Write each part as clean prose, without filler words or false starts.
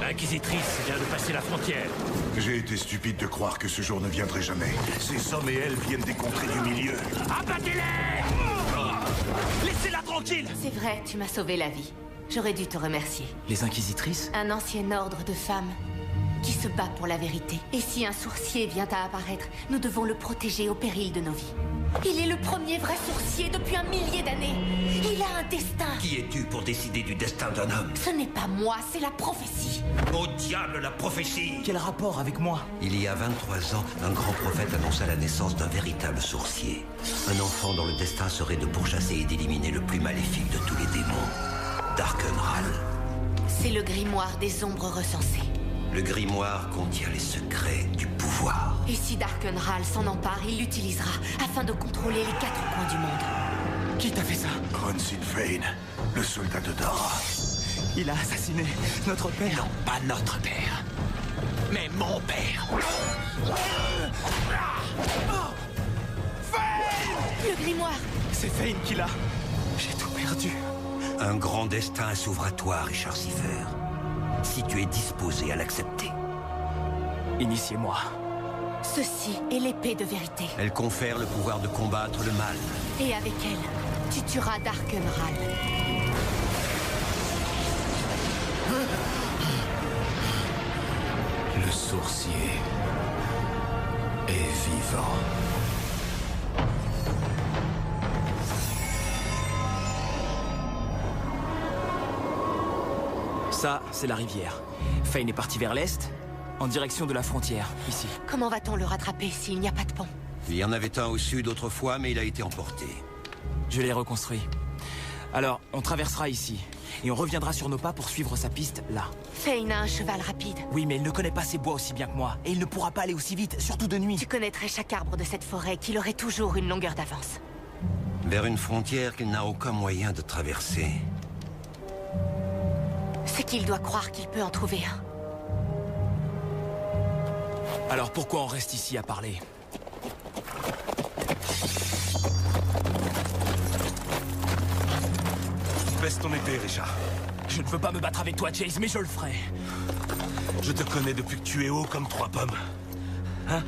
Inquisitrice vient de passer la frontière. J'ai été stupide de croire que ce jour ne viendrait jamais. Ces hommes et elles viennent des contrées du milieu. Abattez-les! Laissez-la tranquille! C'est vrai, tu m'as sauvé la vie. J'aurais dû te remercier. Les Inquisitrices? Un ancien ordre de femmes qui se bat pour la vérité. Et si un sourcier vient à apparaître, nous devons le protéger au péril de nos vies. Il est le premier vrai sourcier depuis un millier d'années. Il a un destin. Qui es-tu pour décider du destin d'un homme? Ce n'est pas moi, c'est la prophétie. Au diable la prophétie! Quel rapport avec moi? Il y a 23 ans, un grand prophète annonça la naissance d'un véritable sourcier. Un enfant dont le destin serait de pourchasser et d'éliminer le plus maléfique de tous les démons, Darkenral. C'est le grimoire des ombres recensées. Le grimoire contient les secrets du pouvoir. Et si Darkenral s'en empare, il l'utilisera afin de contrôler les 4 coins du monde. Qui t'a fait ça? Ron Sinfane, le soldat de Dara. Il a assassiné notre père. Non, pas notre père, mais mon père. Le grimoire! C'est Fane qui l'a. J'ai tout perdu. Un grand destin s'ouvre à toi, Richard Seifer. Si tu es disposé à l'accepter. Initiez-moi. Ceci est l'épée de vérité. Elle confère le pouvoir de combattre le mal. Et avec elle, tu tueras Darkenral. Le sourcier est vivant. Ça, c'est la rivière. Fane est parti vers l'est, en direction de la frontière, ici. Comment va-t-on le rattraper s'il n'y a pas de pont? Il y en avait un au sud autrefois, mais il a été emporté. Je l'ai reconstruit. Alors, on traversera ici, et on reviendra sur nos pas pour suivre sa piste là. Fane a un cheval rapide. Oui, mais il ne connaît pas ces bois aussi bien que moi, et il ne pourra pas aller aussi vite, surtout de nuit. Tu connaîtrais chaque arbre de cette forêt qu'il aurait toujours une longueur d'avance. Vers une frontière qu'il n'a aucun moyen de traverser. C'est qu'il doit croire qu'il peut en trouver un. Alors pourquoi on reste ici à parler? Baisse ton épée, Richard. Je ne veux pas me battre avec toi, Chase, mais je le ferai. Je te connais depuis que tu es haut comme 3 pommes. Hein?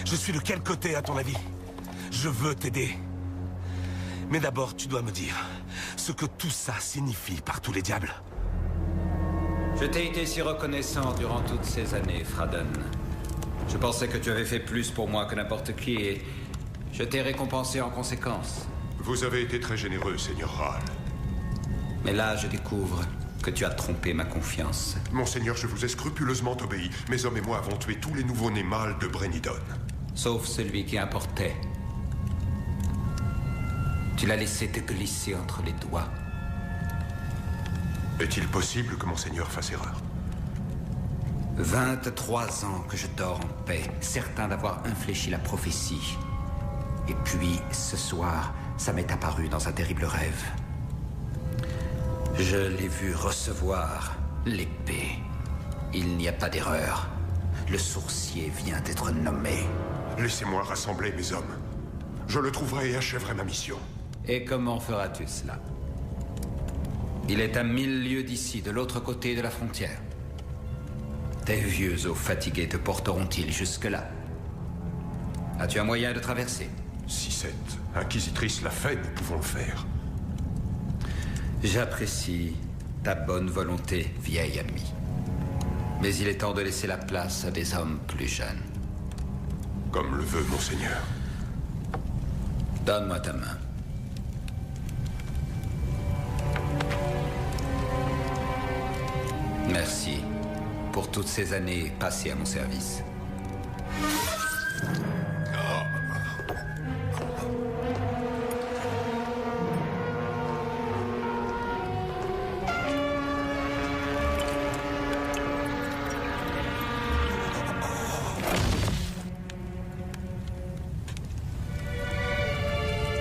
Je suis de quel côté, à ton avis? Je veux t'aider. Mais d'abord, tu dois me dire ce que tout ça signifie par tous les diables. Je t'ai été si reconnaissant durant toutes ces années, Fraden. Je pensais que tu avais fait plus pour moi que n'importe qui et je t'ai récompensé en conséquence. Vous avez été très généreux, Seigneur Ral. Mais là, je découvre que tu as trompé ma confiance. Monseigneur, je vous ai scrupuleusement obéi. Mes hommes et moi avons tué tous les nouveaux-nés mâles de Brennidon. Sauf celui qui importait. Tu l'as laissé te glisser entre les doigts. Est-il possible que Monseigneur fasse erreur? 23 ans que je dors en paix, certain d'avoir infléchi la prophétie. Et puis, ce soir, ça m'est apparu dans un terrible rêve. Je l'ai vu recevoir l'épée. Il n'y a pas d'erreur. Le sourcier vient d'être nommé. Laissez-moi rassembler mes hommes. Je le trouverai et achèverai ma mission. Et comment feras-tu cela? Il est à 1000 lieues d'ici, de l'autre côté de la frontière. Tes vieux os fatigués te porteront-ils jusque-là? As-tu un moyen de traverser? Si cette inquisitrice l'a fait, nous pouvons le faire. J'apprécie ta bonne volonté, vieil ami. Mais il est temps de laisser la place à des hommes plus jeunes. Comme le veut Monseigneur. Donne-moi ta main. Merci pour toutes ces années passées à mon service.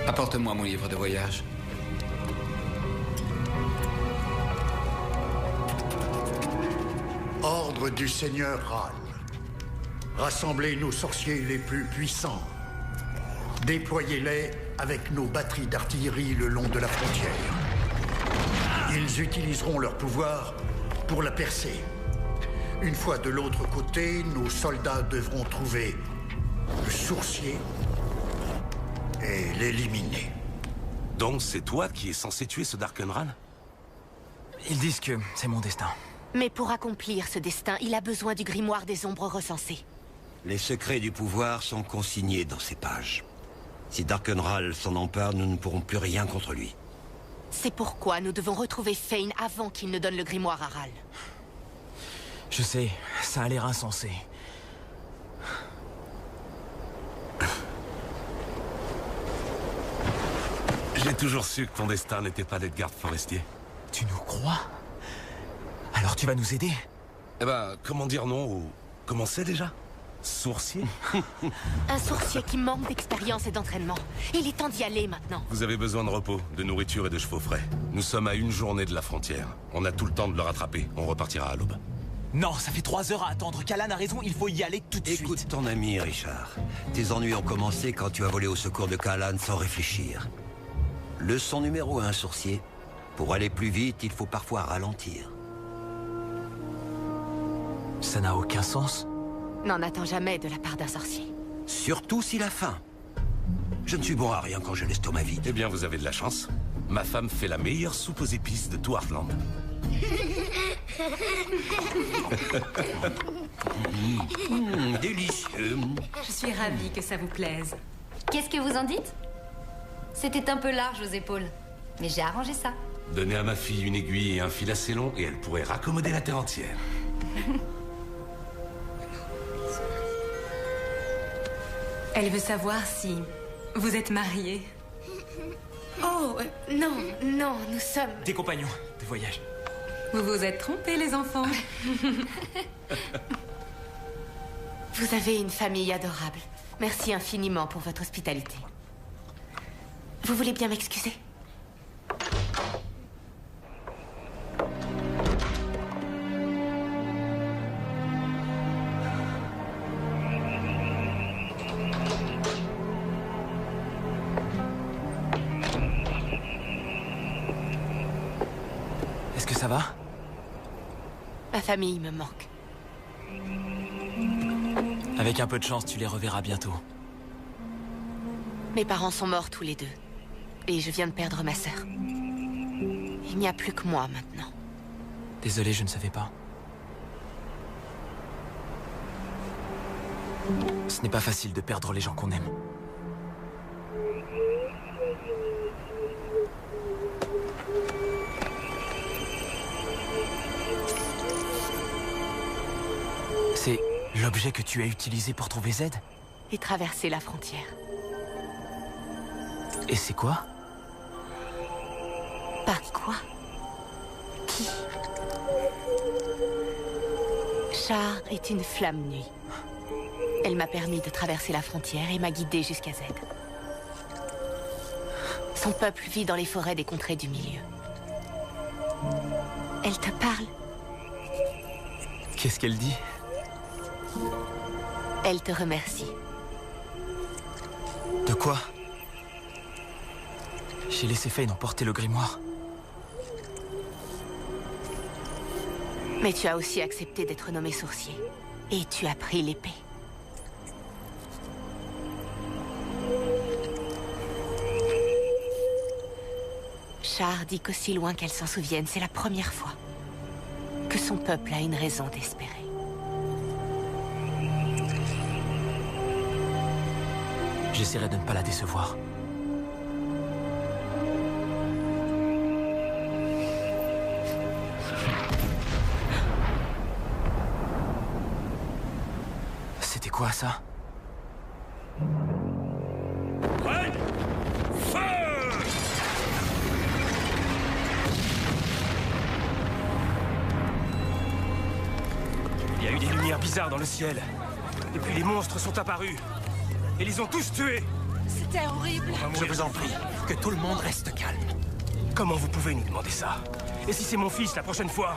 Apporte-moi mon livre de voyage. Ordre du Seigneur Ral. Rassemblez nos sorciers les plus puissants. Déployez-les avec nos batteries d'artillerie le long de la frontière. Ils utiliseront leur pouvoir pour la percer. Une fois de l'autre côté, nos soldats devront trouver le sourcier et l'éliminer. Donc c'est toi qui es censé tuer ce Darkenran? Ils disent que c'est mon destin. Mais pour accomplir ce destin, il a besoin du grimoire des ombres recensé. Les secrets du pouvoir sont consignés dans ces pages. Si Darkenral s'en empare, nous ne pourrons plus rien contre lui. C'est pourquoi nous devons retrouver Fane avant qu'il ne donne le grimoire à Ral. Je sais, ça a l'air insensé. J'ai toujours su que ton destin n'était pas d'être garde forestier. Tu nous crois? Alors tu vas nous aider? Eh ben, comment dire non ou... Comment c'est déjà? Sourcier? Un sourcier qui manque d'expérience et d'entraînement. Il est temps d'y aller maintenant. Vous avez besoin de repos, de nourriture et de chevaux frais. Nous sommes à 1 journée de la frontière. On a tout le temps de le rattraper. On repartira à l'aube. Non, ça fait 3 heures à attendre. Callan a raison, il faut y aller tout de suite. Écoute ton ami, Richard. Tes ennuis ont commencé quand tu as volé au secours de Callan sans réfléchir. Leçon numéro 1, sourcier. Pour aller plus vite, il faut parfois ralentir. Ça n'a aucun sens. N'en attends jamais de la part d'un sorcier. Surtout s'il a faim. Je ne suis bon à rien quand j'ai l'estomac vide. Eh bien, vous avez de la chance. Ma femme fait la meilleure soupe aux épices de tout Heartland. Délicieux. Je suis ravie que ça vous plaise. Qu'est-ce que vous en dites? C'était un peu large aux épaules. Mais j'ai arrangé ça. Donnez à ma fille une aiguille et un fil assez long et elle pourrait raccommoder la terre entière. Elle veut savoir si vous êtes mariés. Oh, non, non, nous sommes... Des compagnons de voyage. Vous vous êtes trompés, les enfants. Vous avez une famille adorable. Merci infiniment pour votre hospitalité. Vous voulez bien m'excuser? Est-ce que ça va? Ma famille me manque. Avec un peu de chance, tu les reverras bientôt. Mes parents sont morts tous les deux. Et je viens de perdre ma sœur. Il n'y a plus que moi maintenant. Désolé, je ne savais pas. Ce n'est pas facile de perdre les gens qu'on aime. C'est l'objet que tu as utilisé pour trouver Z? Et traverser la frontière. Et c'est quoi? Pas quoi? Qui? Char est une flamme nuit. Elle m'a permis de traverser la frontière et m'a guidée jusqu'à Z. Son peuple vit dans les forêts des contrées du milieu. Elle te parle? Qu'est-ce qu'elle dit? Elle te remercie. De quoi? J'ai laissé Fane emporter le grimoire. Mais tu as aussi accepté d'être nommé sourcier. Et tu as pris l'épée. Char dit qu'aussi loin qu'elle s'en souvienne, c'est la première fois que son peuple a une raison d'espérer. J'essaierai de ne pas la décevoir. C'était quoi ça? Ouais. Feu! Il y a eu des lumières bizarres dans le ciel. Et puis les monstres sont apparus. Et ils ont tous tués. C'était horrible. Je vous en prie, que tout le monde reste calme. Comment vous pouvez nous demander ça? Et si c'est mon fils la prochaine fois?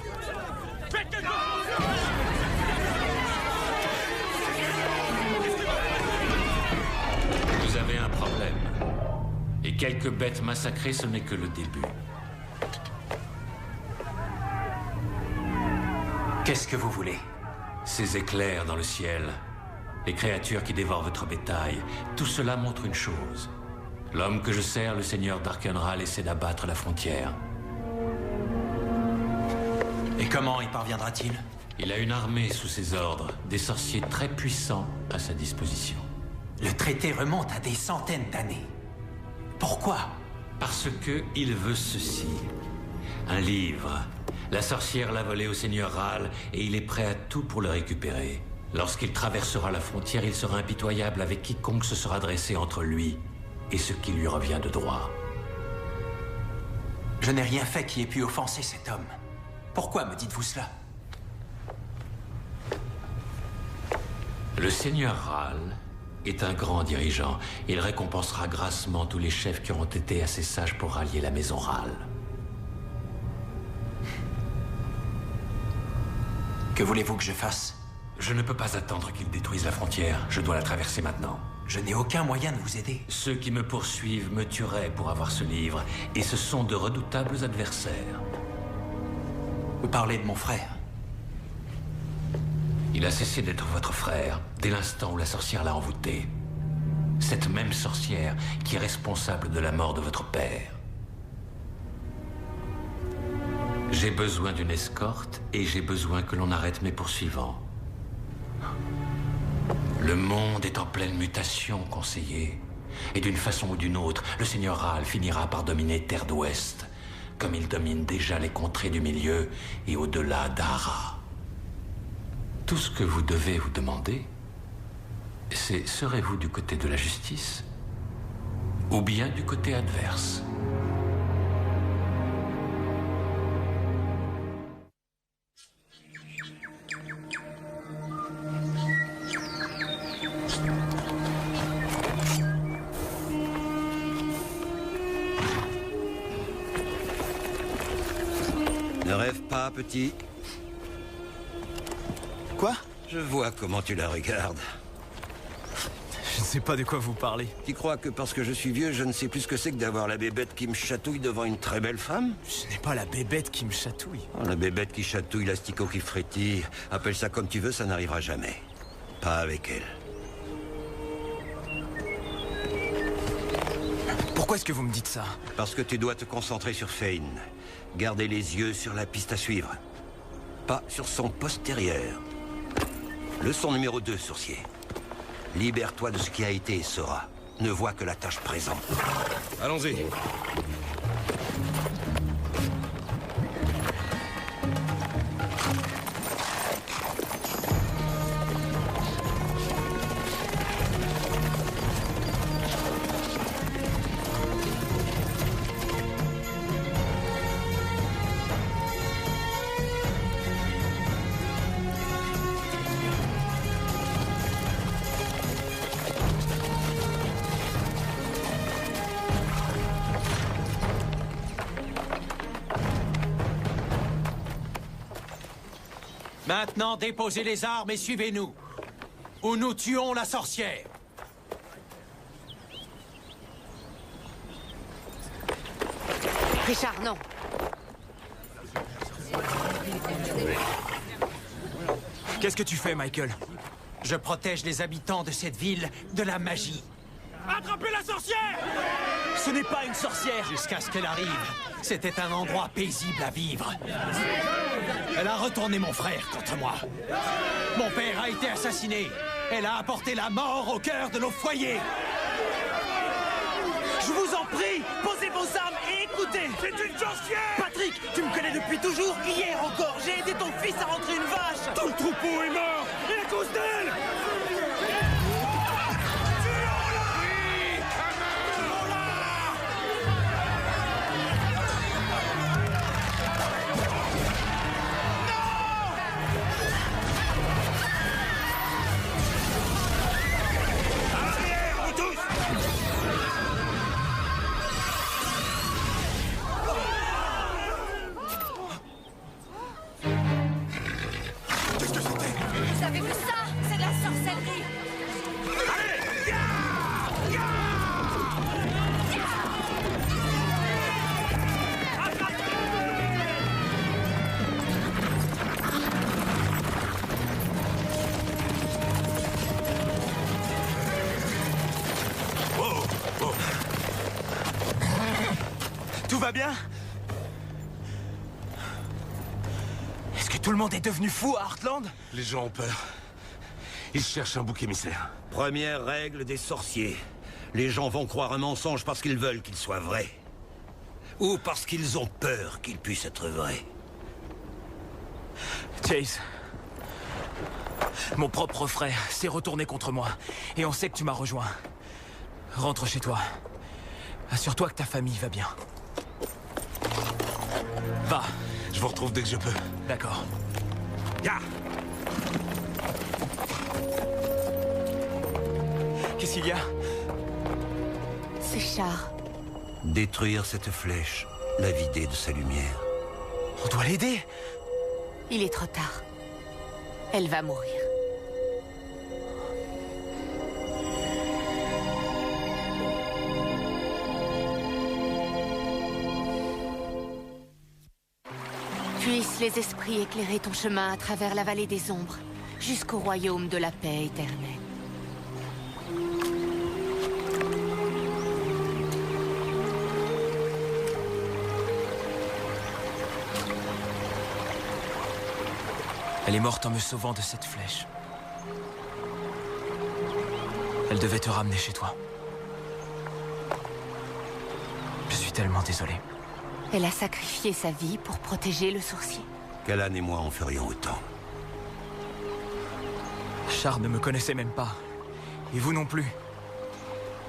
Vous avez un problème. Et quelques bêtes massacrées, ce n'est que le début. Qu'est-ce que vous voulez? Ces éclairs dans le ciel, les créatures qui dévorent votre bétail, tout cela montre une chose. L'homme que je sers, le seigneur d'Arkenral, essaie d'abattre la frontière. Et comment y parviendra-t-il? Il a une armée sous ses ordres, des sorciers très puissants à sa disposition. Le traité remonte à des centaines d'années. Pourquoi? Parce que il veut ceci. Un livre. La sorcière l'a volé au seigneur Ral et il est prêt à tout pour le récupérer. Lorsqu'il traversera la frontière, il sera impitoyable avec quiconque se sera dressé entre lui et ce qui lui revient de droit. Je n'ai rien fait qui ait pu offenser cet homme. Pourquoi me dites-vous cela? Le seigneur Ral est un grand dirigeant. Il récompensera grassement tous les chefs qui auront été assez sages pour rallier la maison Ral. Que voulez-vous que je fasse? Je ne peux pas attendre qu'ils détruisent la frontière. Je dois la traverser maintenant. Je n'ai aucun moyen de vous aider. Ceux qui me poursuivent me tueraient pour avoir ce livre. Et ce sont de redoutables adversaires. Vous parlez de mon frère? Il a cessé d'être votre frère dès l'instant où la sorcière l'a envoûté. Cette même sorcière qui est responsable de la mort de votre père. J'ai besoin d'une escorte et j'ai besoin que l'on arrête mes poursuivants. Le monde est en pleine mutation, conseiller. Et d'une façon ou d'une autre, le seigneur Ral finira par dominer Terre d'Ouest, comme il domine déjà les contrées du milieu et au-delà d'Ara. Tout ce que vous devez vous demander, c'est serez-vous du côté de la justice ou bien du côté adverse? Ne rêve pas, petit. Quoi? Je vois comment tu la regardes. Je ne sais pas de quoi vous parlez. Tu crois que parce que je suis vieux, je ne sais plus ce que c'est que d'avoir la bébête qui me chatouille devant une très belle femme? Ce n'est pas la bébête qui me chatouille. Oh, la bébête qui chatouille, l'asticot qui frétille. Appelle ça comme tu veux, ça n'arrivera jamais. Pas avec elle. Pourquoi est-ce que vous me dites ça? Parce que tu dois te concentrer sur Fane. Garder les yeux sur la piste à suivre. Pas sur son postérieur. Leçon numéro 2, sorcier. Libère-toi de ce qui a été et sera. Ne vois que la tâche présente. Allons-y. Maintenant, déposez les armes et suivez-nous. Ou nous tuons la sorcière. Richard, non. Qu'est-ce que tu fais, Michael? Je protège les habitants de cette ville de la magie. Attrapez la sorcière! Ce n'est pas une sorcière! Jusqu'à ce qu'elle arrive, c'était un endroit paisible à vivre. Elle a retourné mon frère contre moi. Mon père a été assassiné. Elle a apporté la mort au cœur de nos foyers. Je vous en prie, posez vos armes et écoutez! C'est une sorcière! Patrick, tu me connais depuis toujours. Hier encore, j'ai aidé ton fils à rentrer une vache. Tout le troupeau est mort! Et à cause d'elle! Vous avez vu ça? C'est de la sorcière! va bien? Est-ce que tout le monde est devenu fou à Heartland? Les gens ont peur. Ils cherchent un bouc émissaire. Première règle des sorciers. Les gens vont croire un mensonge parce qu'ils veulent qu'il soit vrai. Ou parce qu'ils ont peur qu'il puisse être vrai. Chase. Mon propre frère s'est retourné contre moi. Et on sait que tu m'as rejoint. Rentre chez toi. Assure-toi que ta famille va bien. Va. Je vous retrouve dès que je peux. D'accord. Ya! Qu'est-ce qu'il y a? C'est Char. Détruire cette flèche, la vider de sa lumière. On doit l'aider. Il est trop tard. Elle va mourir. Puissent les esprits éclairer ton chemin à travers la vallée des ombres, jusqu'au royaume de la paix éternelle. Elle est morte en me sauvant de cette flèche. Elle devait te ramener chez toi. Je suis tellement désolé. Elle a sacrifié sa vie pour protéger le sourcier. Callan et moi en ferions autant. Char ne me connaissait même pas. Et vous non plus.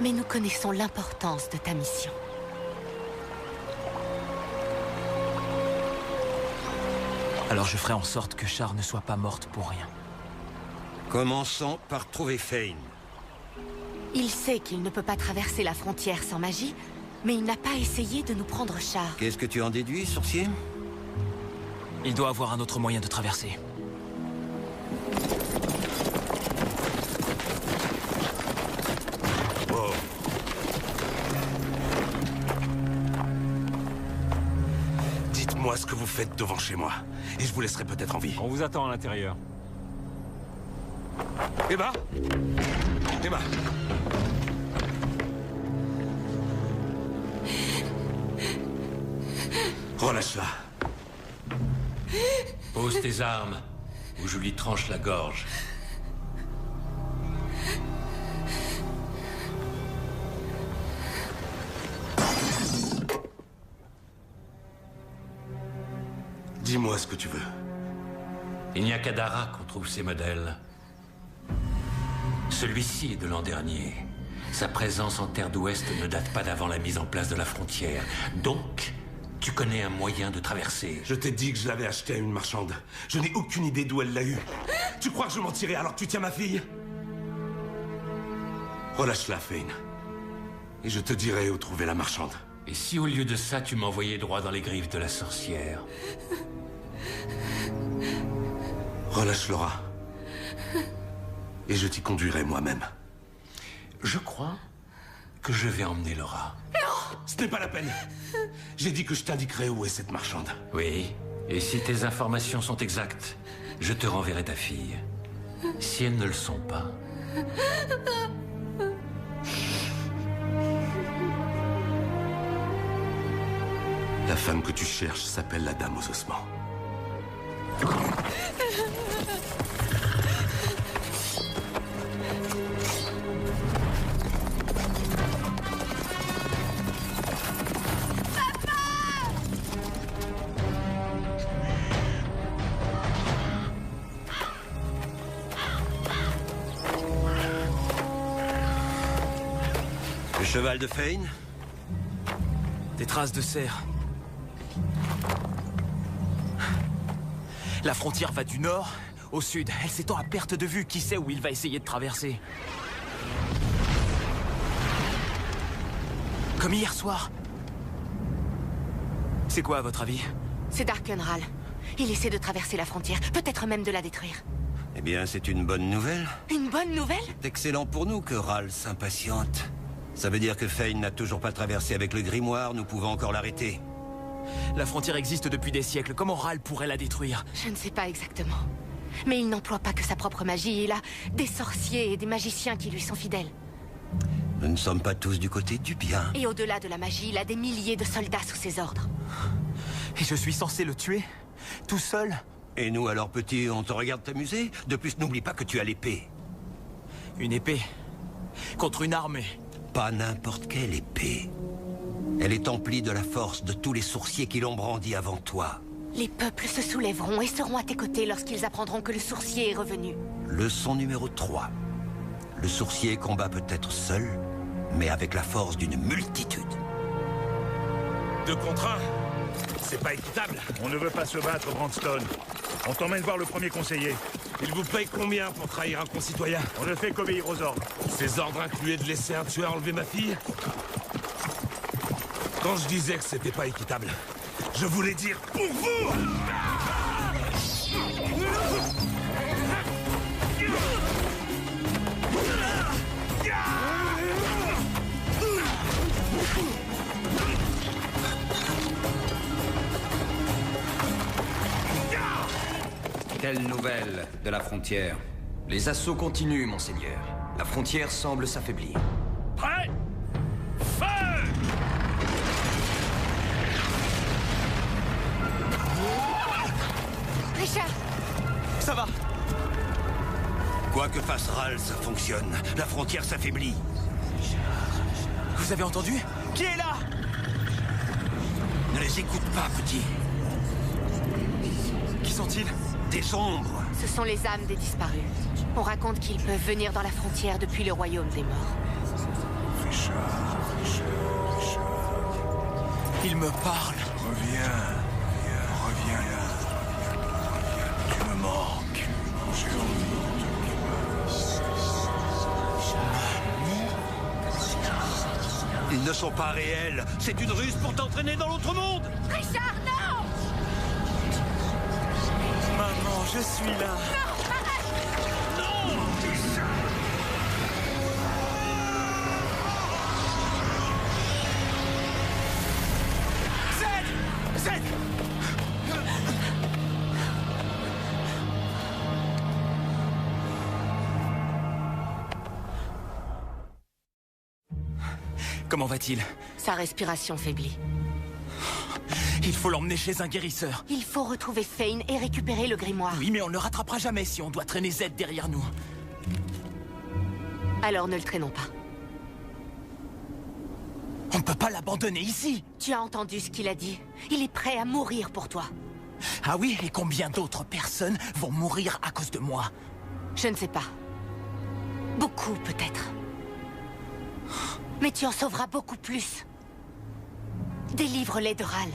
Mais nous connaissons l'importance de ta mission. Alors je ferai en sorte que Char ne soit pas morte pour rien. Commençons par trouver Fane. Il sait qu'il ne peut pas traverser la frontière sans magie, mais il n'a pas essayé de nous prendre Char. Qu'est-ce que tu en déduis, sorcier? Il doit avoir un autre moyen de traverser. Oh. Dites-moi ce que vous faites devant chez moi, et je vous laisserai peut-être en vie. On vous attend à l'intérieur. Emma? Emma? Relâche-la. Pose tes armes, ou je lui tranche la gorge. Dis-moi ce que tu veux. Il n'y a qu'à Dara qu'on trouve ces modèles. Celui-ci est de l'an dernier. Sa présence en Terre d'Ouest ne date pas d'avant la mise en place de la frontière. Donc, tu connais un moyen de traverser. Je t'ai dit que je l'avais acheté à une marchande. Je n'ai aucune idée d'où elle l'a eu. Tu crois que je mentirais alors que tu tiens ma fille? Relâche-la, Fane. Et je te dirai où trouver la marchande. Et si au lieu de ça, tu m'envoyais droit dans les griffes de la sorcière? Relâche Laura. Et je t'y conduirai moi-même. Je crois que je vais emmener Laura. Non! Ce n'est pas la peine. J'ai dit que je t'indiquerai où est cette marchande. Oui, et si tes informations sont exactes, je te renverrai ta fille. Si elles ne le sont pas... La femme que tu cherches s'appelle la Dame aux Ossements. Le cheval de Fane? Des traces de cerf. La frontière va du nord au sud. Elle s'étend à perte de vue. Qui sait où il va essayer de traverser? Comme hier soir. C'est quoi, à votre avis? C'est Darkenral. Il essaie de traverser la frontière, peut-être même de la détruire. Eh bien, c'est une bonne nouvelle. Une bonne nouvelle? C'est excellent pour nous que Ral s'impatiente. Ça veut dire que Fane n'a toujours pas traversé avec le grimoire, nous pouvons encore l'arrêter. La frontière existe depuis des siècles. Comment Ral pourrait la détruire? Je ne sais pas exactement. Mais il n'emploie pas que sa propre magie. Il a des sorciers et des magiciens qui lui sont fidèles. Nous ne sommes pas tous du côté du bien. Et au-delà de la magie, il a des milliers de soldats sous ses ordres. Et je suis censé le tuer? Tout seul? Et nous alors, petit, on te regarde t'amuser? De plus, n'oublie pas que tu as l'épée. Une épée? Contre une armée? Pas n'importe quelle épée. Elle est emplie de la force de tous les sourciers qui l'ont brandie avant toi. Les peuples se soulèveront et seront à tes côtés lorsqu'ils apprendront que le sourcier est revenu. Leçon numéro 3. Le sourcier combat peut-être seul, mais avec la force d'une multitude. 2 contre 1. C'est pas équitable. On ne veut pas se battre, Brandstone. On t'emmène voir le premier conseiller. Il vous paye combien pour trahir un concitoyen? On ne fait qu'obéir aux ordres. Ces ordres incluaient de laisser un tueur enlever ma fille? Quand je disais que c'était pas équitable, je voulais dire pour vous! Quelle nouvelle de la frontière? Les assauts continuent, monseigneur. La frontière semble s'affaiblir. Prêt? Feu! Richard! Ça va! Quoi que fasse Ral, ça fonctionne. La frontière s'affaiblit. Vous avez entendu? Qui est là? Ne les écoute pas, petit. Qui sont-ils? Des ombres. Ce sont les âmes des disparus. On raconte qu'ils peuvent venir dans la frontière depuis le royaume des morts. Il me parle. Reviens là. Tu me manques. J'ai envie de... Ils ne sont pas réels. C'est une ruse pour t'entraîner dans l'autre monde. Richard, non! Maman, je suis là. Comment va-t-il? Sa respiration faiblit. Il faut l'emmener chez un guérisseur. Il faut retrouver Fane et récupérer le grimoire. Oui, mais on ne le rattrapera jamais si on doit traîner Z derrière nous. Alors ne le traînons pas. On ne peut pas l'abandonner ici. Tu as entendu ce qu'il a dit. Il est prêt à mourir pour toi. Ah oui, et combien d'autres personnes vont mourir à cause de moi? Je ne sais pas. Beaucoup, peut-être. Mais tu en sauveras beaucoup plus. Délivre-les de Ral.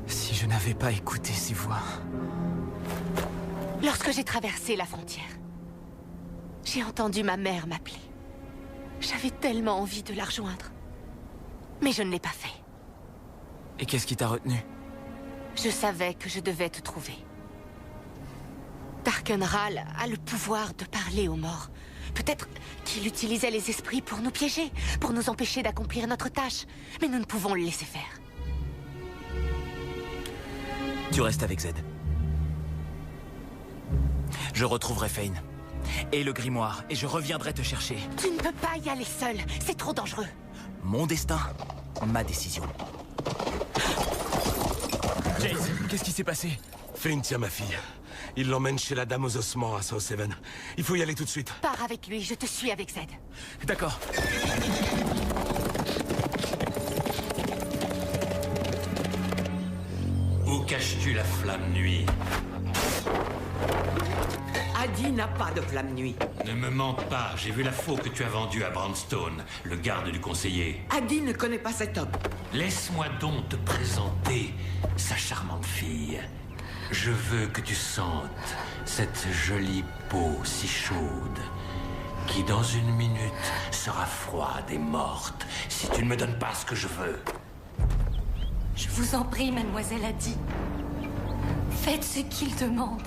Si je n'avais pas écouté ses voix... Lorsque j'ai traversé la frontière, j'ai entendu ma mère m'appeler. J'avais tellement envie de la rejoindre. Mais je ne l'ai pas fait. Et qu'est-ce qui t'a retenu? Je savais que je devais te trouver. Darkenral a le pouvoir de parler aux morts. Peut-être qu'il utilisait les esprits pour nous piéger, pour nous empêcher d'accomplir notre tâche. Mais nous ne pouvons le laisser faire. Tu restes avec Z. Je retrouverai Fane. Et le grimoire, et je reviendrai te chercher. Tu ne peux pas y aller seul, c'est trop dangereux. Mon destin, ma décision. Jace, qu'est-ce qui s'est passé? Fane tient ma fille. Il l'emmène chez la dame aux ossements à South Haven. Il faut y aller tout de suite. Pars avec lui, je te suis avec Z. D'accord. Où caches-tu la flamme nuit? Adi n'a pas de flamme nuit. Ne me mens pas, j'ai vu la faux que tu as vendue à Brandstone, le garde du conseiller. Adi ne connaît pas cet homme. Laisse-moi donc te présenter sa charmante fille. Je veux que tu sentes cette jolie peau si chaude, qui dans une minute sera froide et morte si tu ne me donnes pas ce que je veux. Je vous en prie, mademoiselle Adi. Faites ce qu'il demande.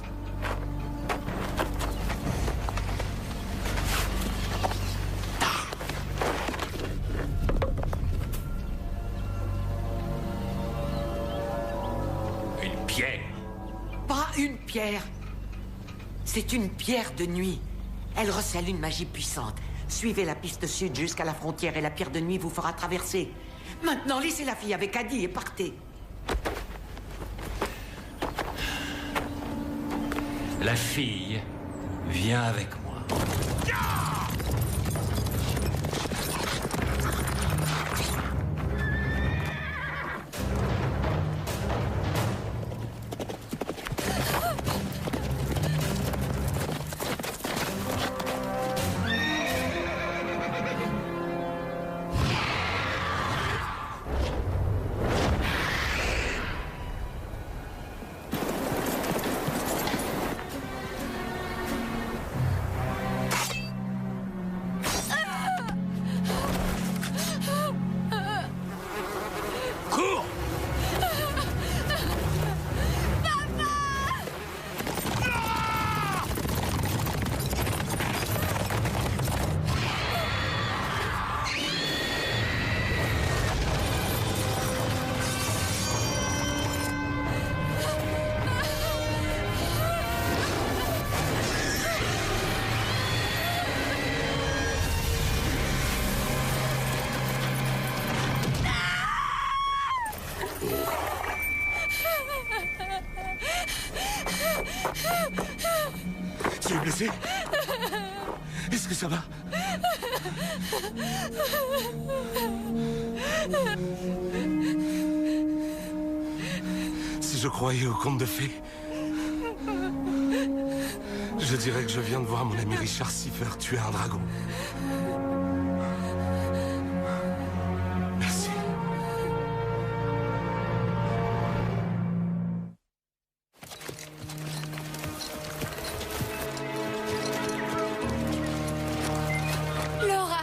Une pierre? Pas une pierre. C'est une pierre de nuit. Elle recèle une magie puissante. Suivez la piste sud jusqu'à la frontière et la pierre de nuit vous fera traverser. Maintenant, laissez la fille avec Adi et partez. La fille vient avec moi. Tu es blessé? Est-ce que ça va? Si je croyais au conte de fées, je dirais que je viens de voir mon ami Richard Siffer tuer un dragon. Merci. Laura,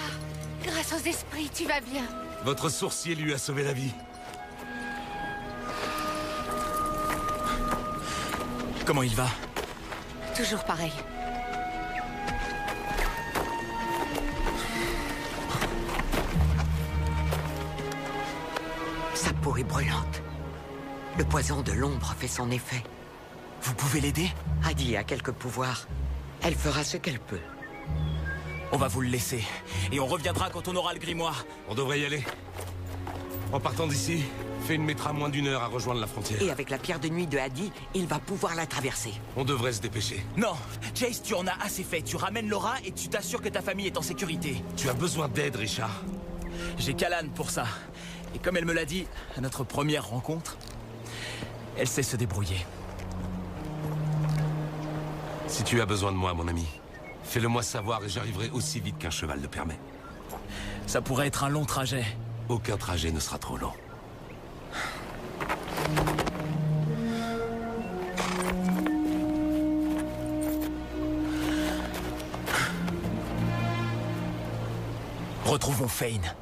grâce aux esprits, tu vas bien. Votre sourcier lui a sauvé la vie. Comment il va? Toujours pareil. Sa peau est brûlante. Le poison de l'ombre fait son effet. Vous pouvez l'aider? Adi a quelques pouvoirs. Elle fera ce qu'elle peut. On va vous le laisser. Et on reviendra quand on aura le grimoire. On devrait y aller. En partant d'ici, Fane mettra moins d'1 heure à rejoindre la frontière. Et avec la pierre de nuit de Adi, il va pouvoir la traverser. On devrait se dépêcher. Non, Chase, tu en as assez fait. Tu ramènes Laura et tu t'assures que ta famille est en sécurité. Tu as besoin d'aide, Richard. J'ai Callan pour ça. Et comme elle me l'a dit à notre première rencontre, elle sait se débrouiller. Si tu as besoin de moi, mon ami, fais-le moi savoir et j'arriverai aussi vite qu'un cheval le permet. Ça pourrait être un long trajet. Aucun trajet ne sera trop long. Retrouvons Fane.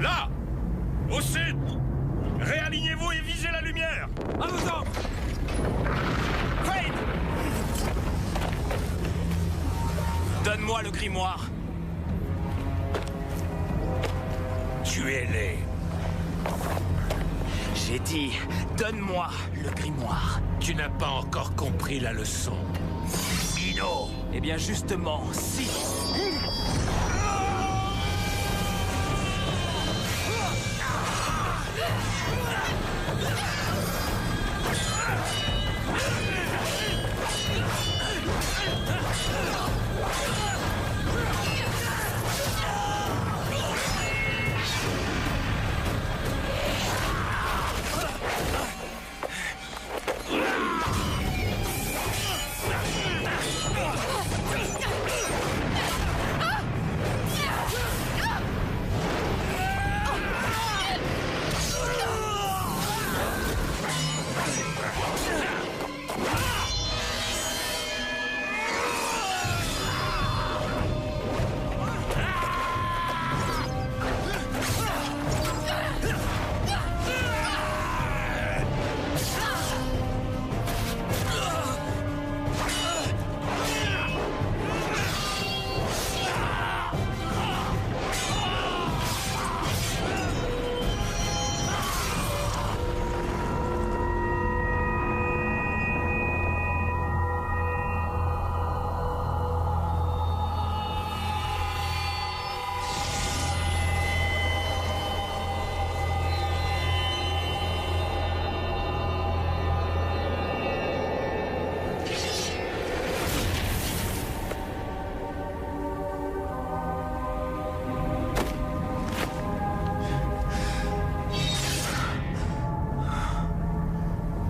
Là! Au sud! Réalignez-vous et visez la lumière! À vos ordres! Fane! Donne-moi le grimoire. Tuez-les! J'ai dit, donne-moi le grimoire. Tu n'as pas encore compris la leçon. Ino! Eh bien justement, si.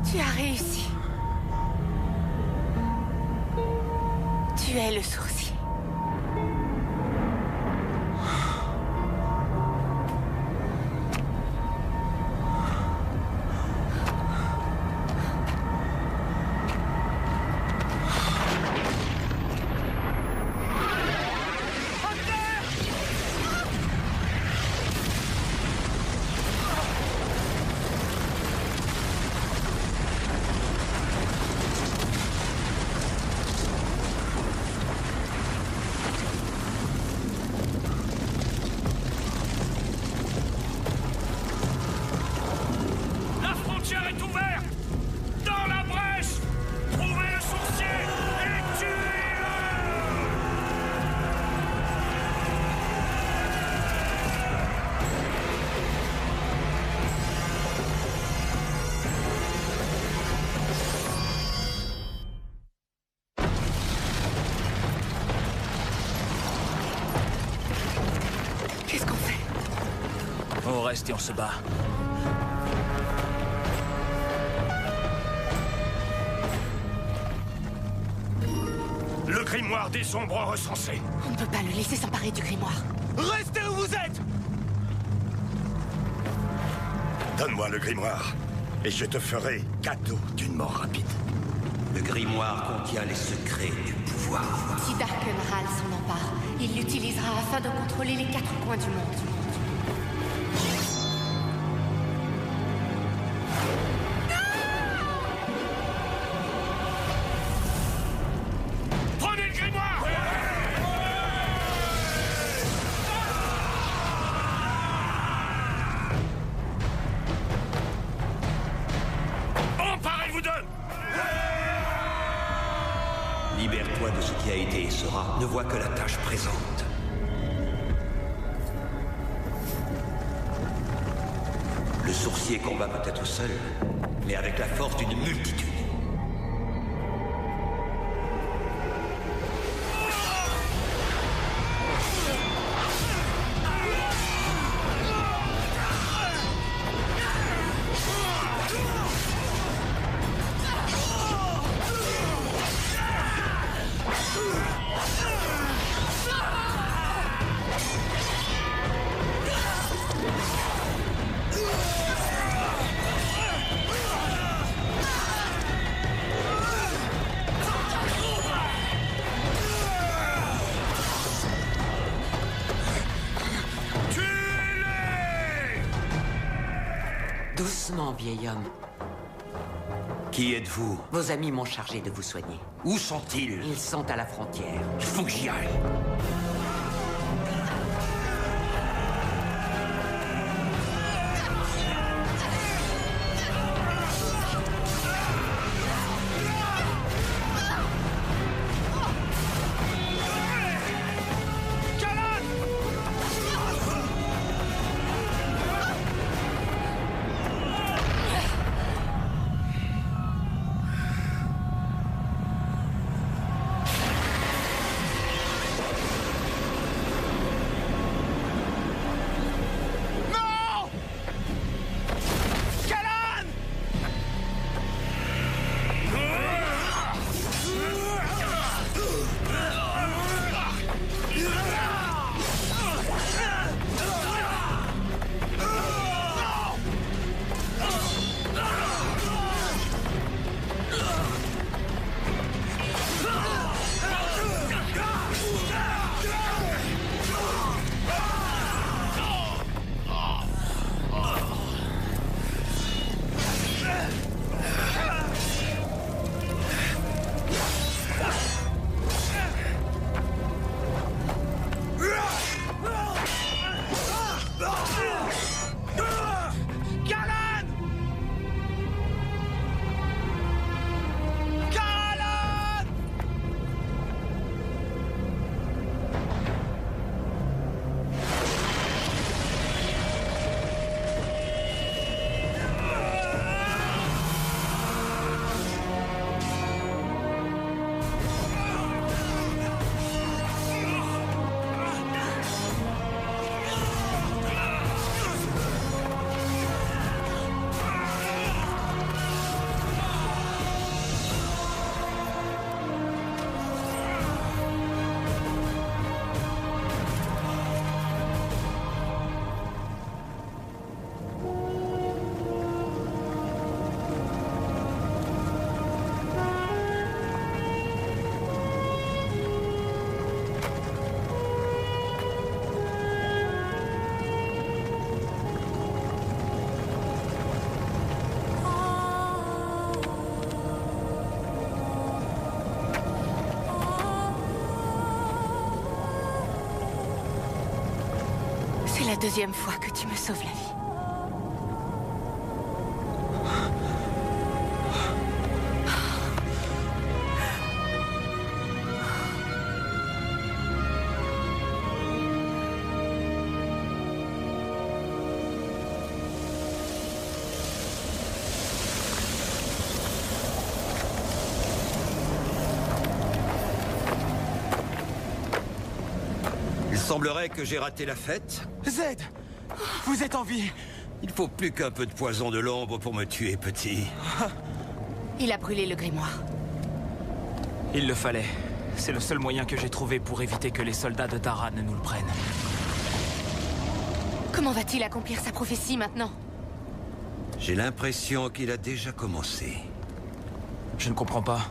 Tu as réussi. Tu es le sourcier. Et on se bat. Le grimoire des ombres recensé. On ne peut pas le laisser s'emparer du grimoire. Restez où vous êtes! Donne-moi le grimoire, et je te ferai cadeau d'une mort rapide. Le grimoire contient les secrets du pouvoir. Si Darkenral s'en empare, il l'utilisera afin de contrôler les 4 coins du monde. Libère-toi de ce qui a été et sera. Ne vois que la tâche présente. Le sourcier combat peut-être seul, mais avec la force d'une multitude. Doucement, vieil homme. Qui êtes-vous? Vos amis m'ont chargé de vous soigner. Où sont-ils? Ils sont à la frontière. Il faut que j'y aille. deuxième fois que tu me sauves la vie. Il semblerait que j'ai raté la fête. Zed, vous êtes en vie. Il faut plus qu'un peu de poison de l'ombre pour me tuer, petit. Il a brûlé le grimoire. Il le fallait. C'est le seul moyen que j'ai trouvé pour éviter que les soldats de Tara ne nous le prennent. Comment va-t-il accomplir sa prophétie maintenant? J'ai l'impression qu'il a déjà commencé. Je ne comprends pas.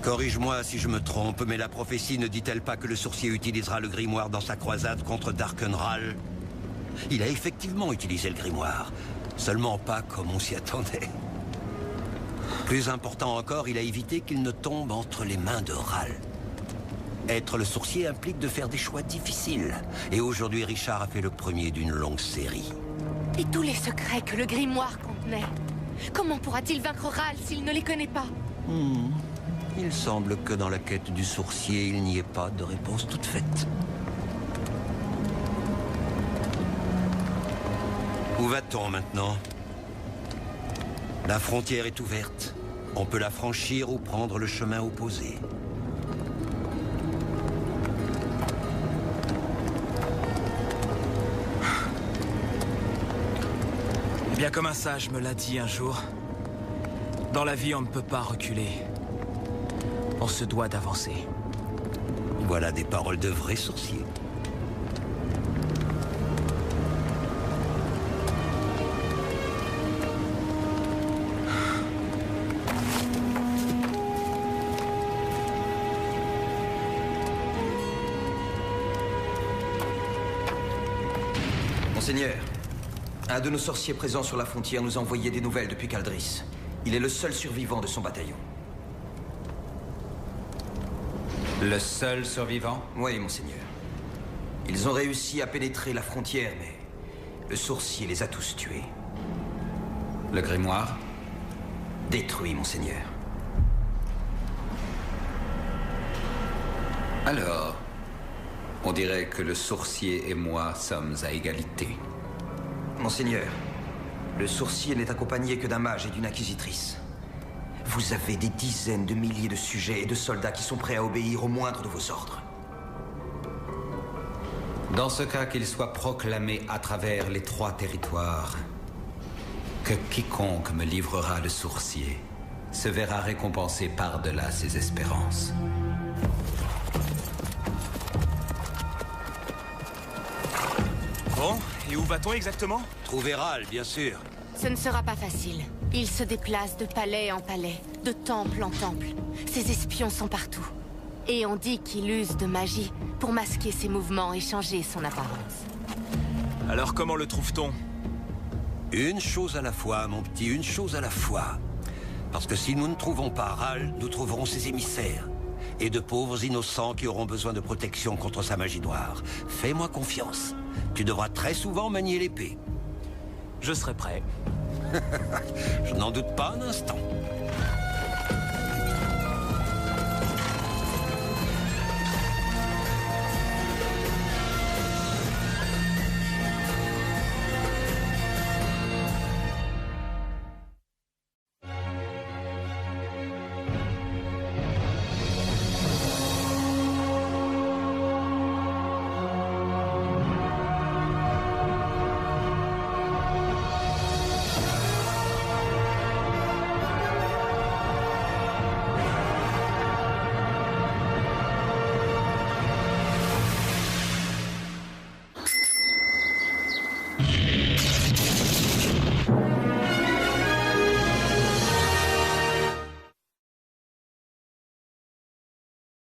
Corrige-moi si je me trompe, mais la prophétie ne dit-elle pas que le sorcier utilisera le grimoire dans sa croisade contre Darkenral? Il a effectivement utilisé le grimoire, seulement pas comme on s'y attendait. Plus important encore, il a évité qu'il ne tombe entre les mains de Ral. Être le sorcier implique de faire des choix difficiles, et aujourd'hui Richard a fait le premier d'une longue série. Et tous les secrets que le grimoire contenait. Comment pourra-t-il vaincre Ral s'il ne les connaît pas? Il semble que dans la quête du sorcier, il n'y ait pas de réponse toute faite. Où va-t-on maintenant? La frontière est ouverte. On peut la franchir ou prendre le chemin opposé. Eh bien, comme un sage me l'a dit un jour, dans la vie, on ne peut pas reculer. On se doit d'avancer. Voilà des paroles de vrais sorciers. Monseigneur, un de nos sorciers présents sur la frontière nous a envoyé des nouvelles depuis Caldris. Il est le seul survivant de son bataillon. Le seul survivant? Oui, monseigneur. Ils ont réussi à pénétrer la frontière, mais le sorcier les a tous tués. Le grimoire? Détruit, monseigneur. Alors, on dirait que le sorcier et moi sommes à égalité. Monseigneur, le sorcier n'est accompagné que d'un mage et d'une inquisitrice. Vous avez des dizaines de milliers de sujets et de soldats qui sont prêts à obéir au moindre de vos ordres. Dans ce cas, qu'il soit proclamé à travers les 3 territoires que quiconque me livrera le sorcier se verra récompensé par-delà ses espérances. Bon, et où va-t-on exactement? Trouver Ral, bien sûr. Ce ne sera pas facile. Il se déplace de palais en palais, de temple en temple. Ses espions sont partout. Et on dit qu'il use de magie pour masquer ses mouvements et changer son apparence. Alors comment le trouve-t-on? Une chose à la fois, mon petit, une chose à la fois. Parce que si nous ne trouvons pas Ral, nous trouverons ses émissaires. Et de pauvres innocents qui auront besoin de protection contre sa magie noire. Fais-moi confiance. Tu devras très souvent manier l'épée. Je serai prêt. Je n'en doute pas un instant.